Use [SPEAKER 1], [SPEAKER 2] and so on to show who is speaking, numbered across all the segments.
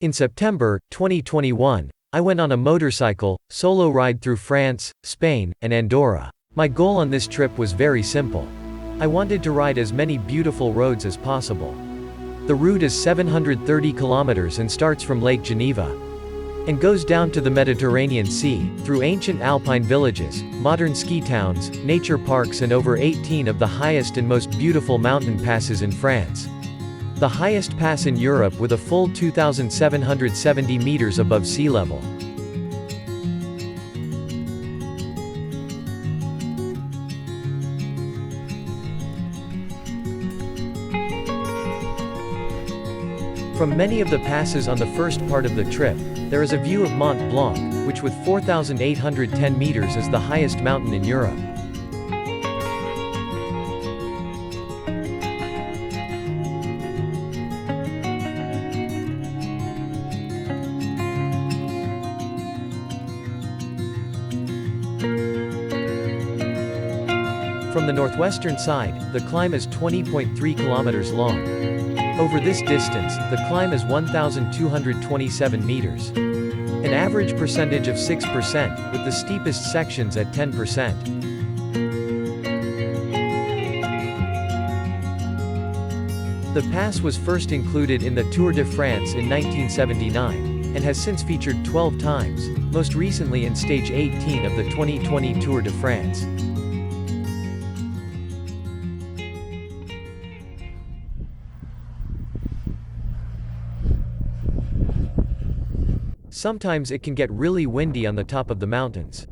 [SPEAKER 1] In September 2021, I went on a motorcycle solo ride through France, Spain, and Andorra. My goal on this trip was very simple. I wanted to ride as many beautiful roads as possible. The route is 730 kilometers and starts from Lake Geneva and goes down to the Mediterranean Sea, through ancient alpine villages, modern ski towns, nature parks and over 18 of the highest and most beautiful mountain passes in France. The highest pass in Europe with a full 2,770 meters above sea level. From many of the passes on the first part of the trip, there is a view of Mont Blanc, which with 4,810 meters is the highest mountain in Europe. From the northwestern side, the climb is 20.3 kilometers long. Over this distance, the climb is 1,227 meters. An average percentage of 6%, with the steepest sections at 10%. The pass was first included in the Tour de France in 1979, and has since featured 12 times, most recently in stage 18 of the 2020 Tour de France. Sometimes it can get really windy on the top of the mountains.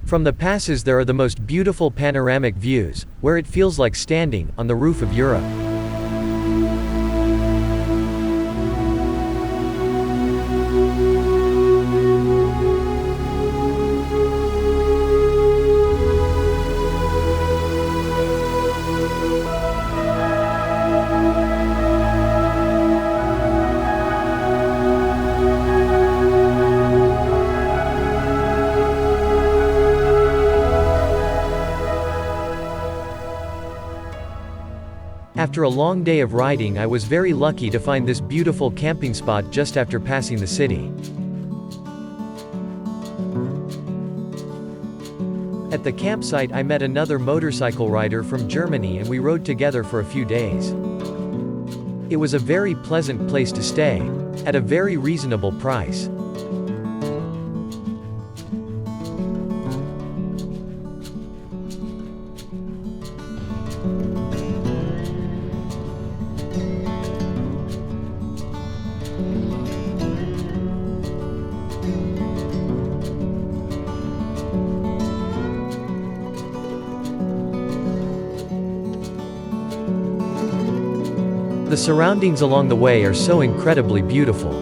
[SPEAKER 1] From the passes there are the most beautiful panoramic views, where it feels like standing on the roof of Europe. After a long day of riding, I was very lucky to find this beautiful camping spot just after passing the city. At the campsite I met another motorcycle rider from Germany and we rode together for a few days. It was a very pleasant place to stay, at a very reasonable price. The surroundings along the way are so incredibly beautiful.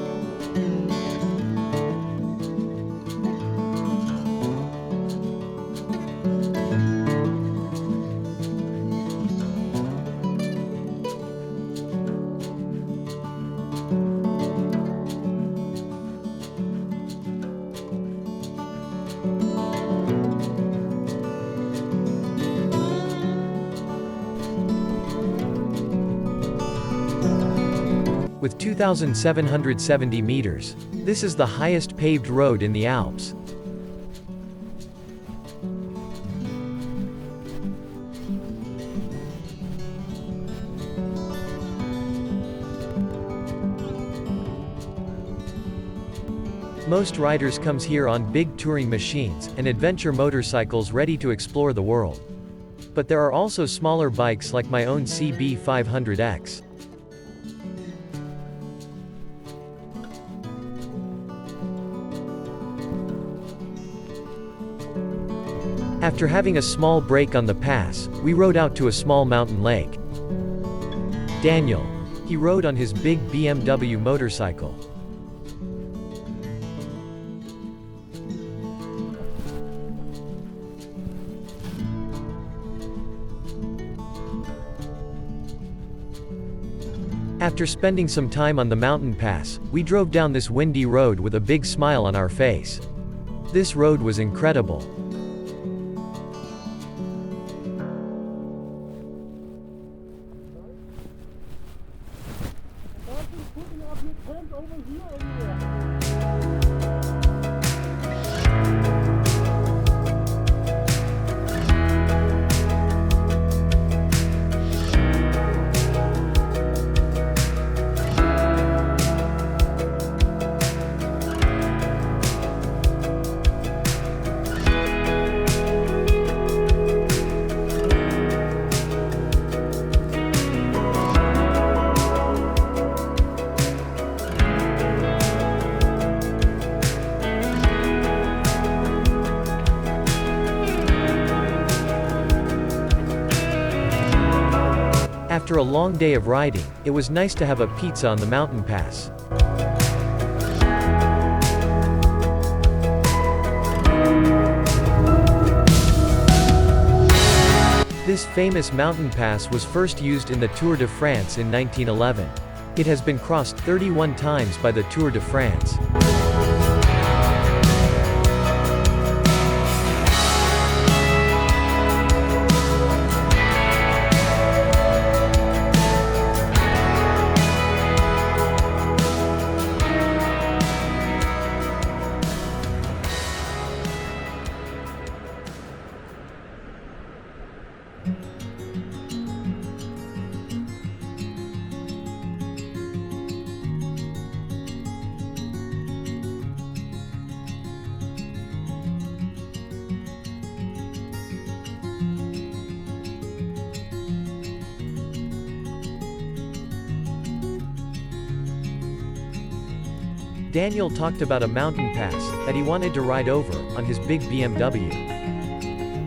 [SPEAKER 1] With 2,770 meters, this is the highest paved road in the Alps. Most riders comes here on big touring machines and adventure motorcycles ready to explore the world. But there are also smaller bikes like my own CB500X. After having a small break on the pass, we rode out to a small mountain lake. Daniel. He rode on his big BMW motorcycle. After spending some time on the mountain pass, we drove down this windy road with a big smile on our face. This road was incredible. After a long day of riding, it was nice to have a pizza on the mountain pass. This famous mountain pass was first used in the Tour de France in 1911. It has been crossed 31 times by the Tour de France. Daniel talked about a mountain pass that he wanted to ride over on his big BMW.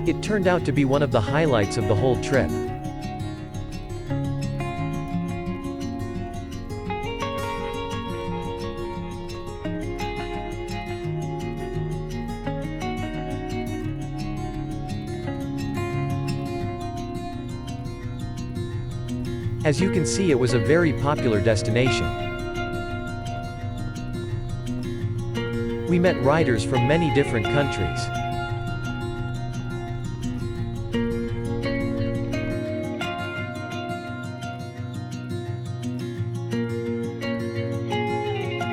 [SPEAKER 1] It turned out to be one of the highlights of the whole trip. As you can see, it was a very popular destination. We met riders from many different countries.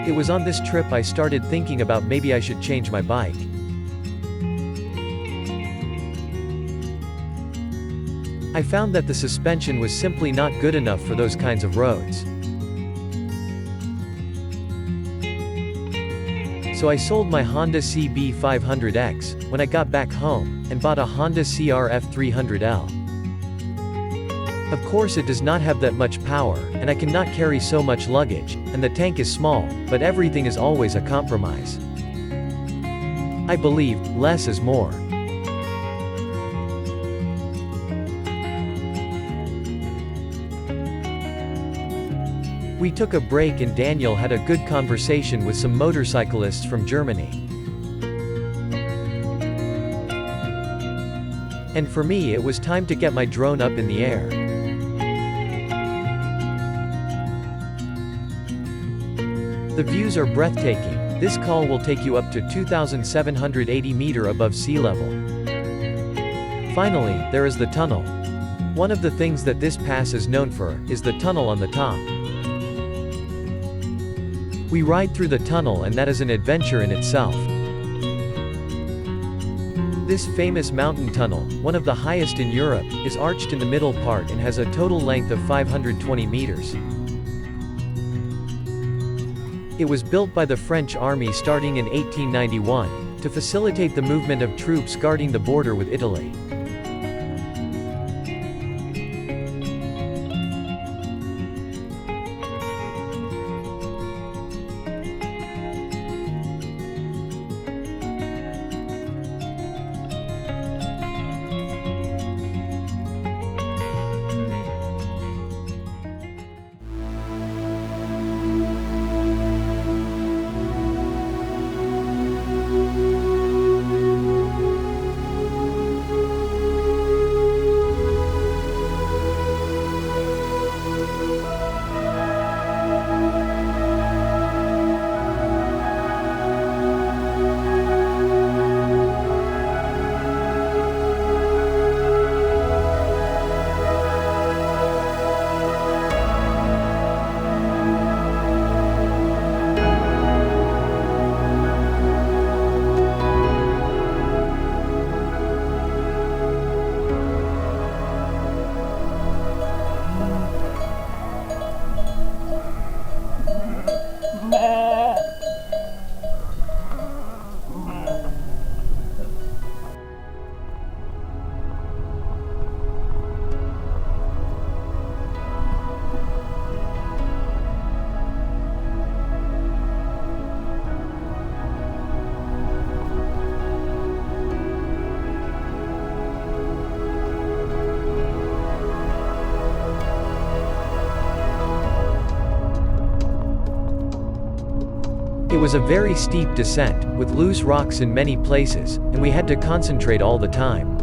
[SPEAKER 1] It was on this trip I started thinking about maybe I should change my bike. I found that the suspension was simply not good enough for those kinds of roads. So I sold my Honda CB500X when I got back home, and bought a Honda CRF 300L. Of course, it does not have that much power, and I cannot carry so much luggage, and the tank is small, but everything is always a compromise. I believe, less is more. We took a break and Daniel had a good conversation with some motorcyclists from Germany. And for me, it was time to get my drone up in the air. The views are breathtaking. This col will take you up to 2,780 meters above sea level. Finally, there is the tunnel. One of the things that this pass is known for is the tunnel on the top. We ride through the tunnel, and that is an adventure in itself. This famous mountain tunnel, one of the highest in Europe, is arched in the middle part and has a total length of 520 meters. It was built by the French army starting in 1891, to facilitate the movement of troops guarding the border with Italy. was a very steep descent, with loose rocks in many places, and we had to concentrate all the time.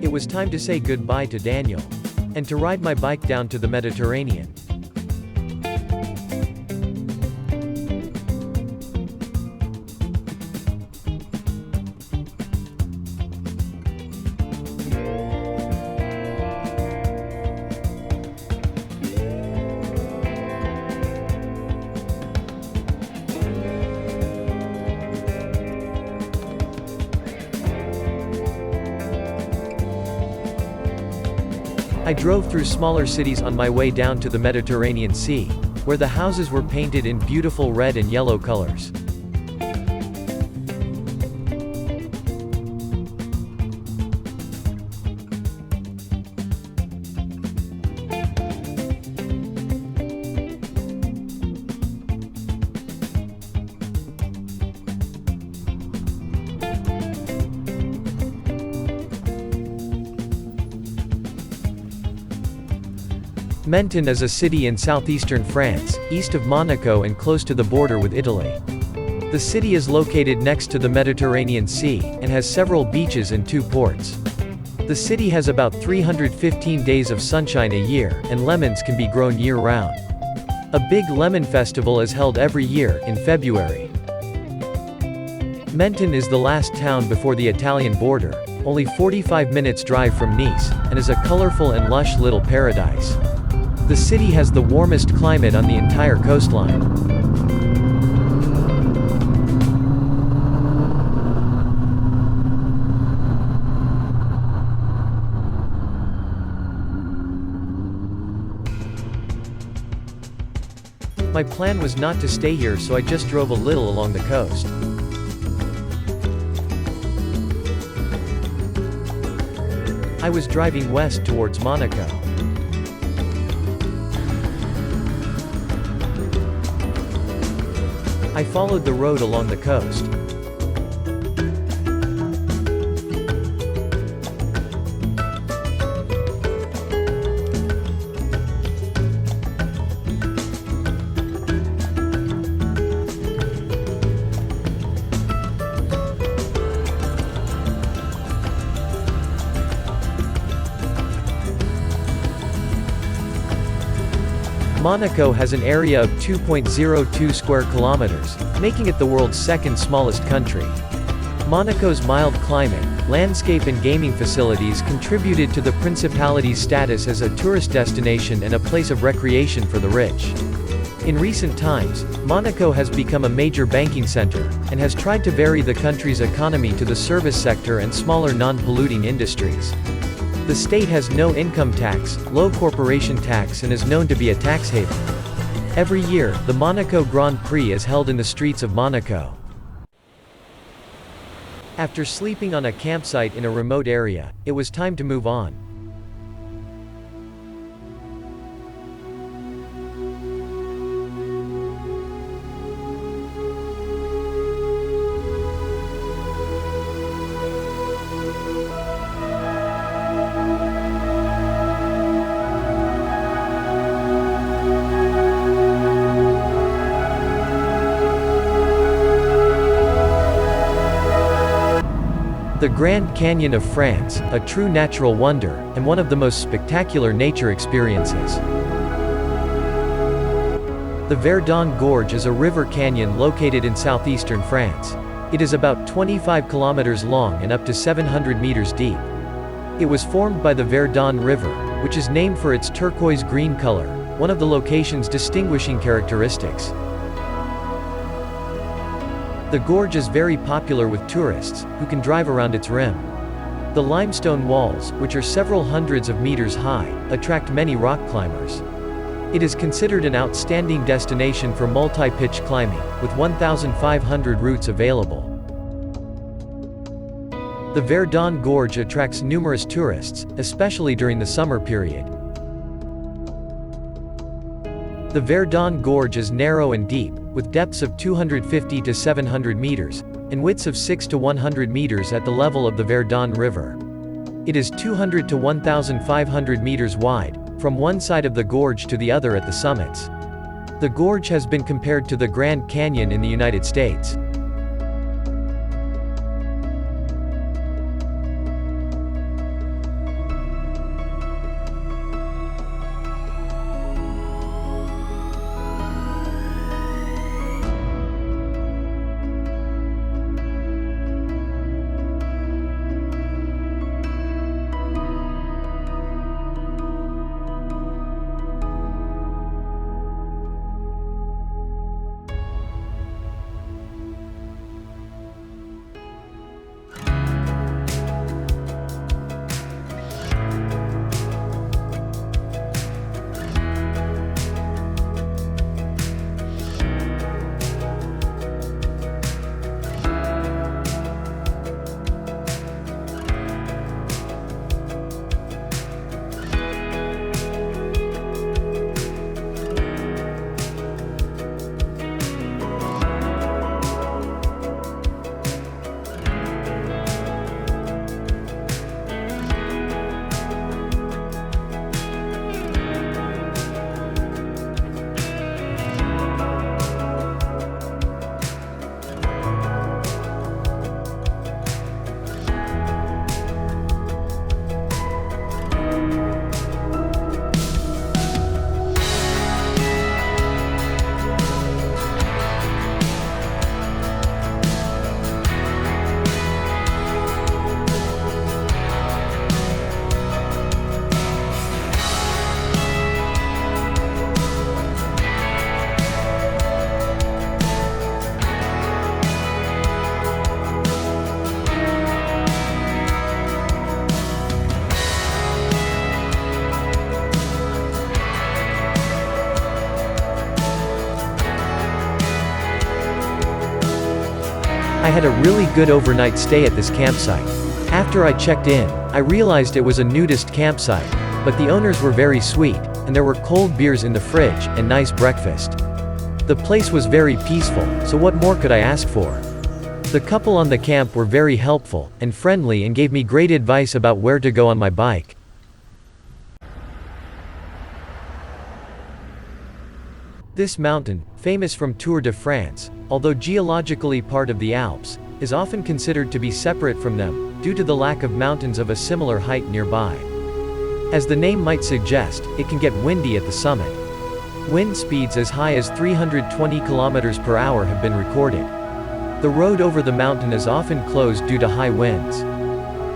[SPEAKER 1] It was time to say goodbye to Daniel. And to ride my bike down to the Mediterranean. I drove through smaller cities on my way down to the Mediterranean Sea, where the houses were painted in beautiful red and yellow colors. Menton is a city in southeastern France, east of Monaco and close to the border with Italy. The city is located next to the Mediterranean Sea, and has several beaches and 2 ports. The city has about 315 days of sunshine a year, and lemons can be grown year-round. A big lemon festival is held every year, in February. Menton is the last town before the Italian border, only 45 minutes drive from Nice, and is a colorful and lush little paradise. The city has the warmest climate on the entire coastline. My plan was not to stay here, so I just drove a little along the coast. I was driving west towards Monaco. I followed the road along the coast. Monaco has an area of 2.02 square kilometers, making it the world's second smallest country. Monaco's mild climate, landscape and gaming facilities contributed to the principality's status as a tourist destination and a place of recreation for the rich. In recent times, Monaco has become a major banking center, and has tried to vary the country's economy to the service sector and smaller non-polluting industries. The state has no income tax, low corporation tax and is known to be a tax haven. Every year, the Monaco Grand Prix is held in the streets of Monaco. After sleeping on a campsite in a remote area, it was time to move on. The Grand Canyon of France, a true natural wonder, and one of the most spectacular nature experiences. The Verdon Gorge is a river canyon located in southeastern France. It is about 25 kilometers long and up to 700 meters deep. It was formed by the Verdon River, which is named for its turquoise-green color, one of the location's distinguishing characteristics. The gorge is very popular with tourists, who can drive around its rim. The limestone walls, which are several hundreds of meters high, attract many rock climbers. It is considered an outstanding destination for multi-pitch climbing, with 1,500 routes available. The Verdon Gorge attracts numerous tourists, especially during the summer period. The Verdon Gorge is narrow and deep, with depths of 250 to 700 meters, and widths of 6 to 100 meters at the level of the Verdon River. It is 200 to 1,500 meters wide, from one side of the gorge to the other at the summits. The gorge has been compared to the Grand Canyon in the United States. I had a really good overnight stay at this campsite. After I checked in, I realized it was a nudist campsite, but the owners were very sweet, and there were cold beers in the fridge, and nice breakfast. The place was very peaceful, so what more could I ask for? The couple on the camp were very helpful, and friendly and gave me great advice about where to go on my bike. This mountain, famous from Tour de France, although geologically part of the Alps, is often considered to be separate from them, due to the lack of mountains of a similar height nearby. As the name might suggest, it can get windy at the summit. Wind speeds as high as 320 km per hour have been recorded. The road over the mountain is often closed due to high winds.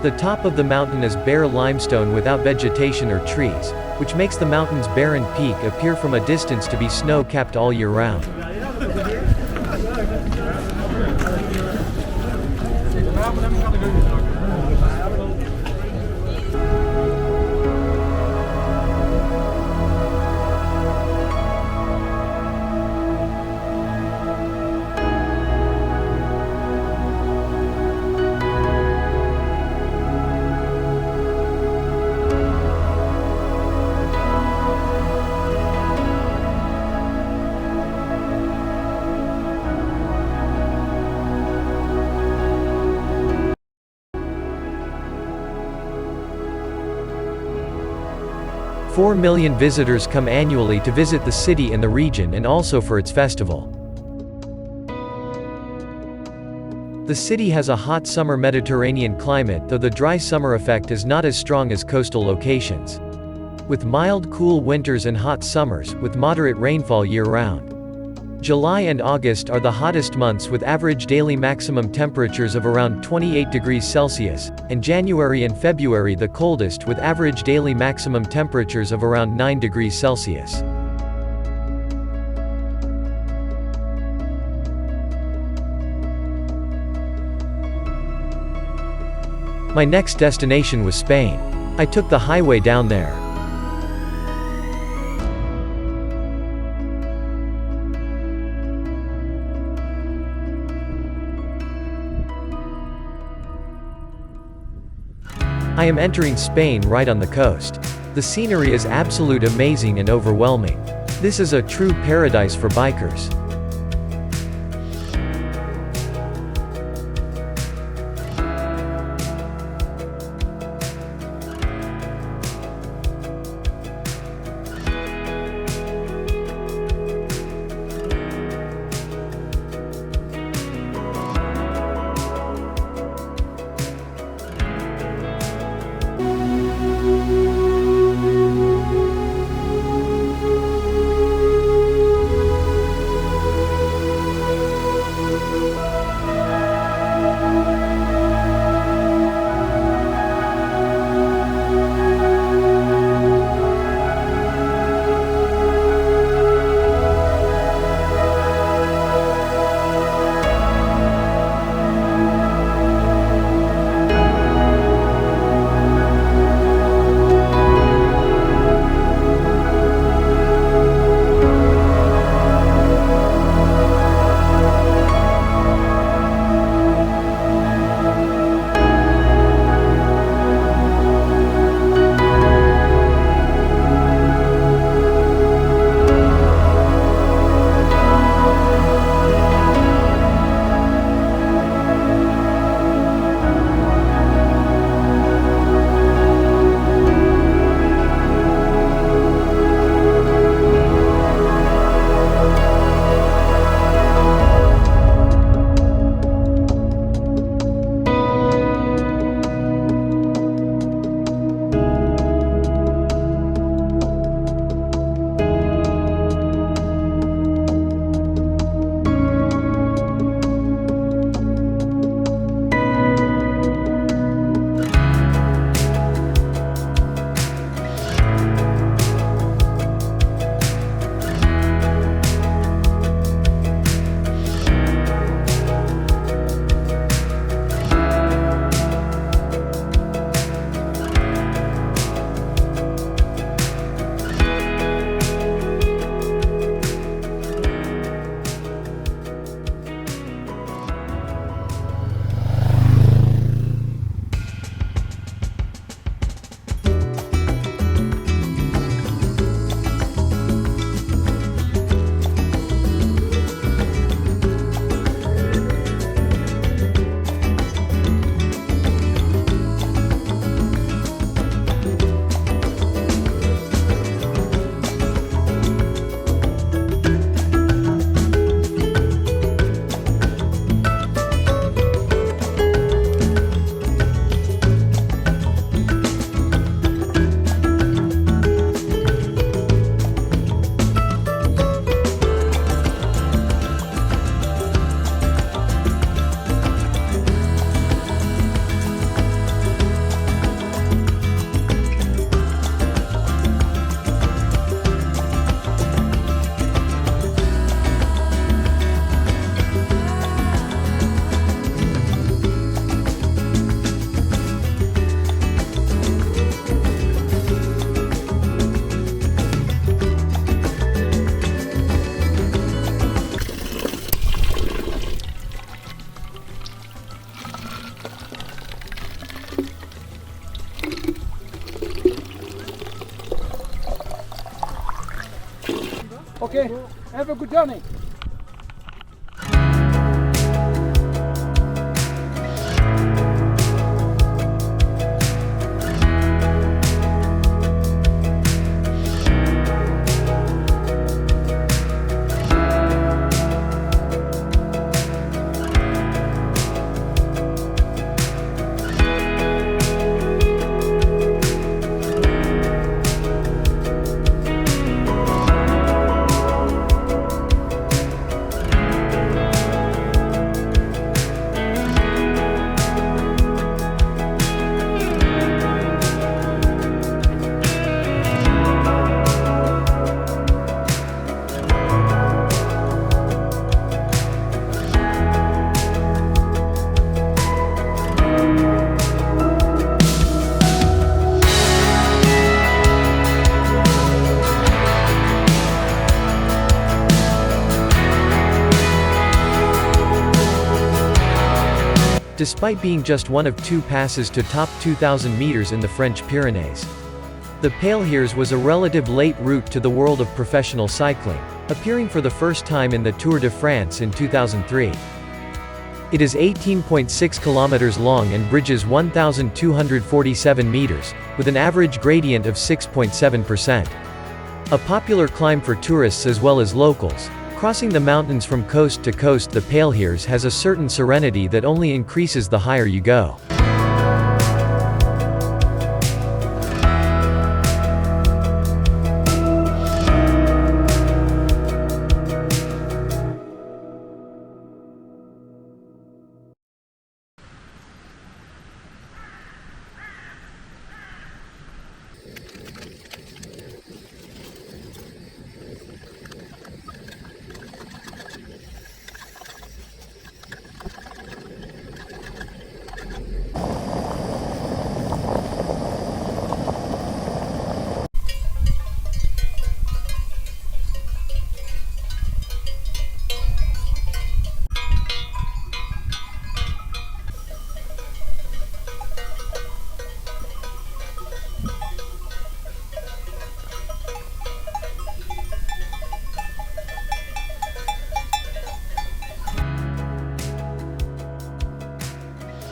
[SPEAKER 1] The top of the mountain is bare limestone without vegetation or trees, which makes the mountain's barren peak appear from a distance to be snow-capped all year round. Four million visitors come annually to visit the city and the region and also for its festival. The city has a hot summer Mediterranean climate, though the dry summer effect is not as strong as coastal locations. With mild, cool winters and hot summers, with moderate rainfall year-round. July and August are the hottest months with average daily maximum temperatures of around 28 degrees Celsius, and January and February the coldest with average daily maximum temperatures of around 9 degrees Celsius. My next destination was Spain. I took the highway down there. I am entering Spain right on the coast. The scenery is absolute amazing and overwhelming. This is a true paradise for bikers.
[SPEAKER 2] Okay, have a good journey.
[SPEAKER 1] despite being just one of 2 passes to top 2,000 meters in the French Pyrenees. The Paleheres was a relative late route to the world of professional cycling, appearing for the first time in the Tour de France in 2003. It is 18.6 kilometers long and bridges 1,247 meters, with an average gradient of 6.7%. A popular climb for tourists as well as locals, crossing the mountains from coast to coast, the Paleheres has a certain serenity that only increases the higher you go.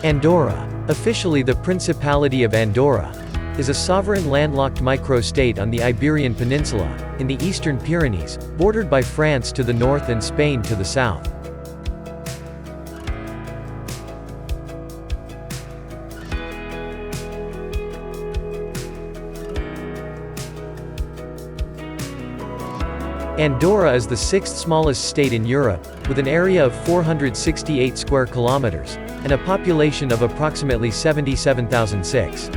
[SPEAKER 1] Andorra, officially the Principality of Andorra, is a sovereign landlocked micro-state on the Iberian Peninsula, in the eastern Pyrenees, bordered by France to the north and Spain to the south. Andorra is the 6th smallest state in Europe, with an area of 468 square kilometers, and a population of approximately 77,006.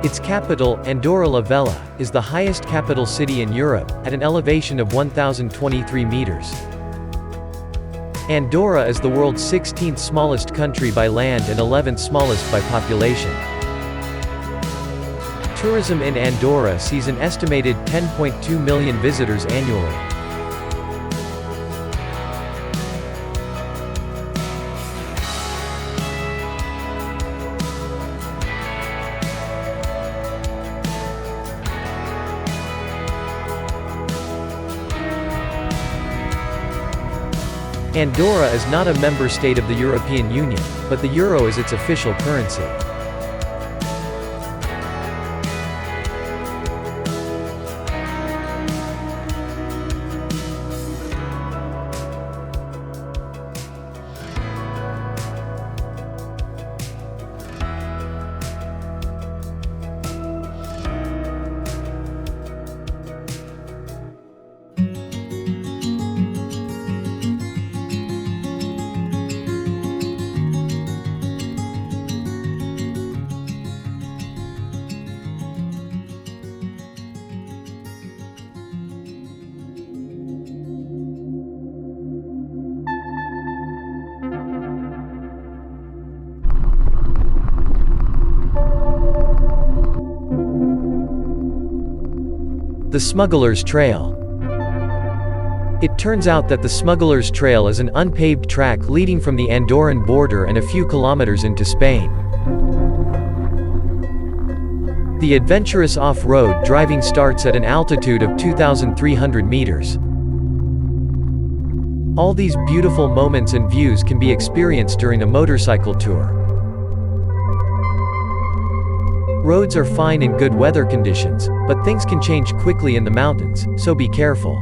[SPEAKER 1] Its capital, Andorra la Vella, is the highest capital city in Europe, at an elevation of 1,023 meters. Andorra is the world's 16th smallest country by land and 11th smallest by population. Tourism in Andorra sees an estimated 10.2 million visitors annually. Andorra is not a member state of the European Union, but the euro is its official currency. The Smugglers Trail. It turns out that the Smugglers Trail is an unpaved track leading from the Andorran border and a few kilometers into Spain. The adventurous off-road driving starts at an altitude of 2,300 meters. All these beautiful moments and views can be experienced during a motorcycle tour. Roads are fine in good weather conditions, but things can change quickly in the mountains, so be careful.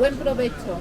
[SPEAKER 3] Buen provecho.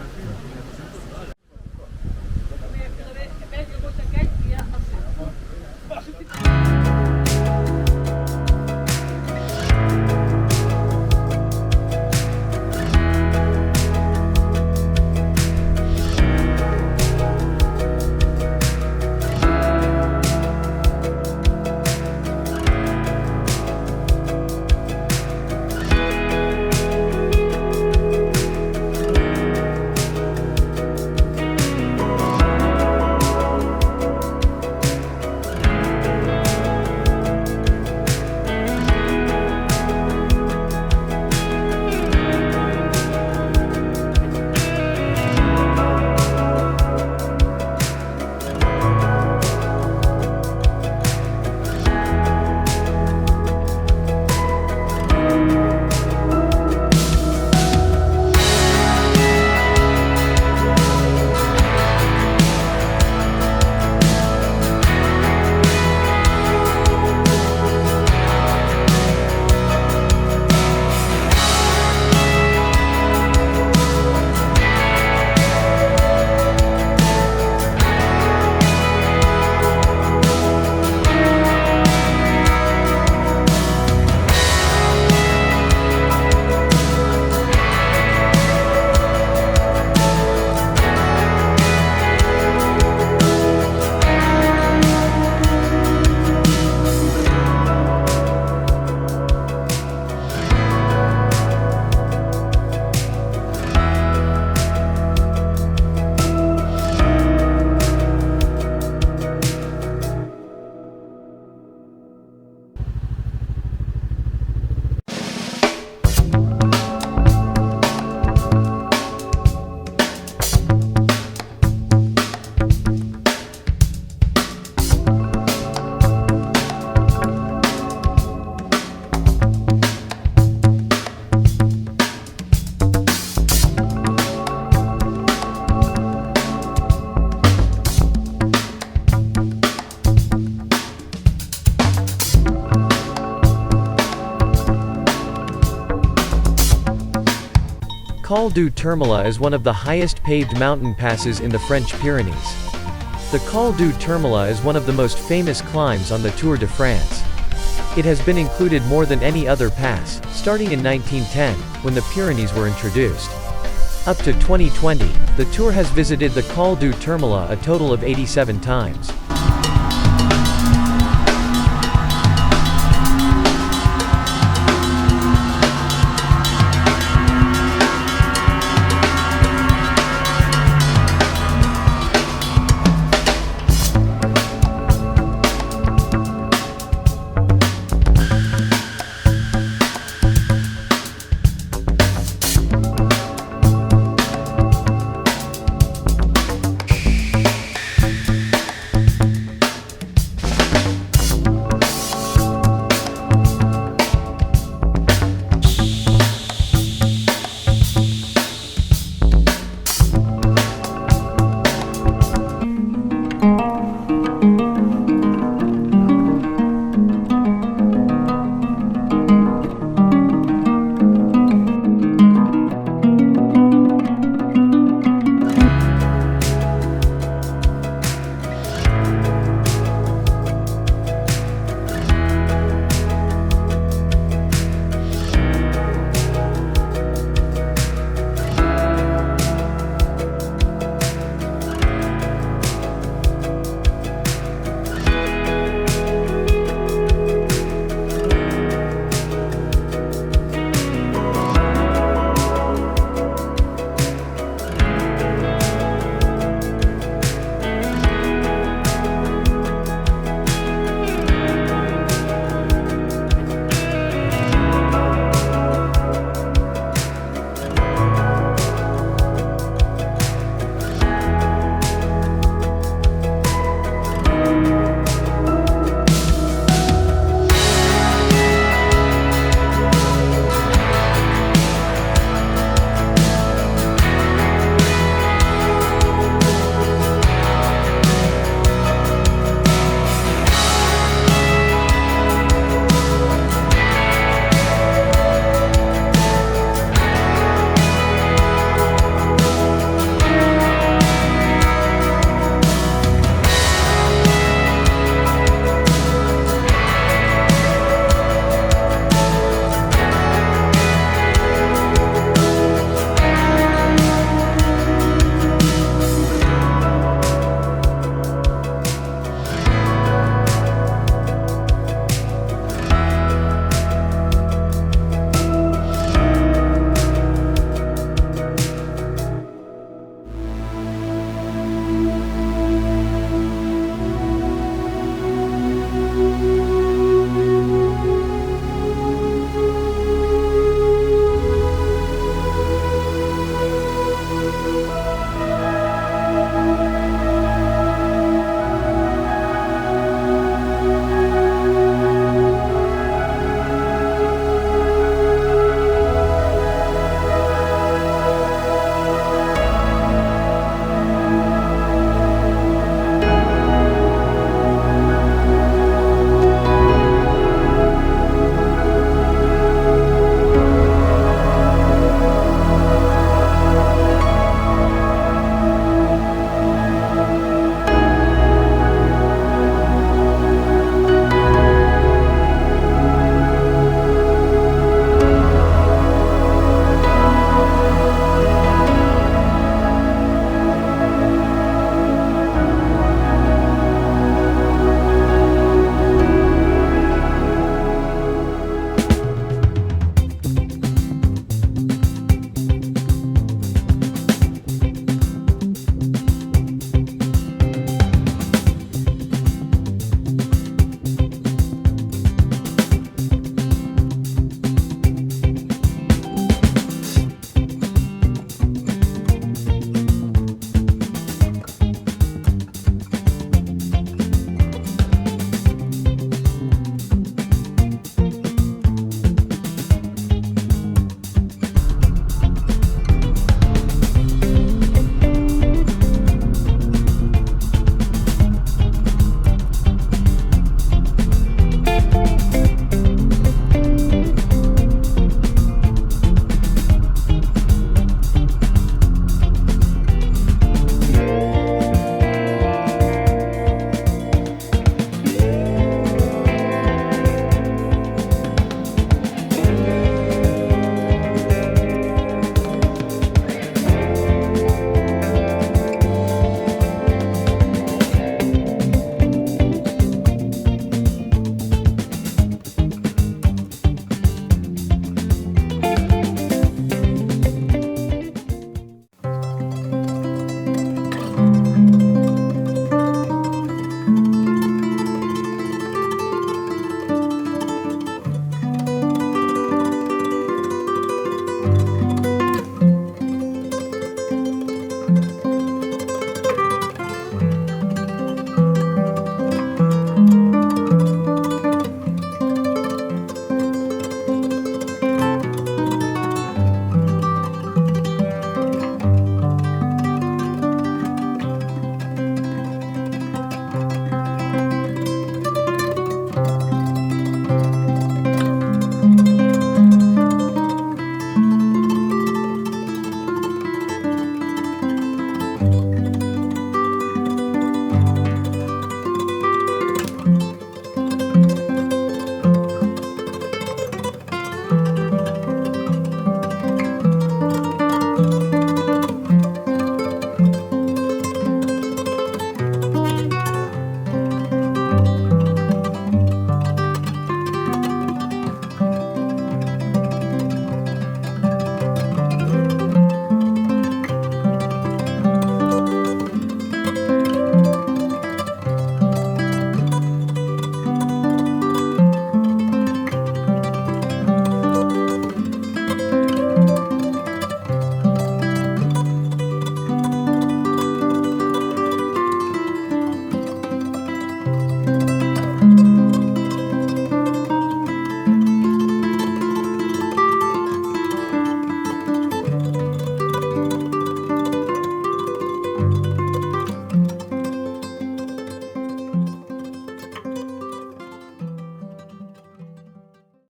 [SPEAKER 1] Col du Tourmalet is one of the highest paved mountain passes in the French Pyrenees. The Col du Tourmalet is one of the most famous climbs on the Tour de France. It has been included more than any other pass, starting in 1910, when the Pyrenees were introduced. Up to 2020, the Tour has visited the Col du Tourmalet a total of 87 times.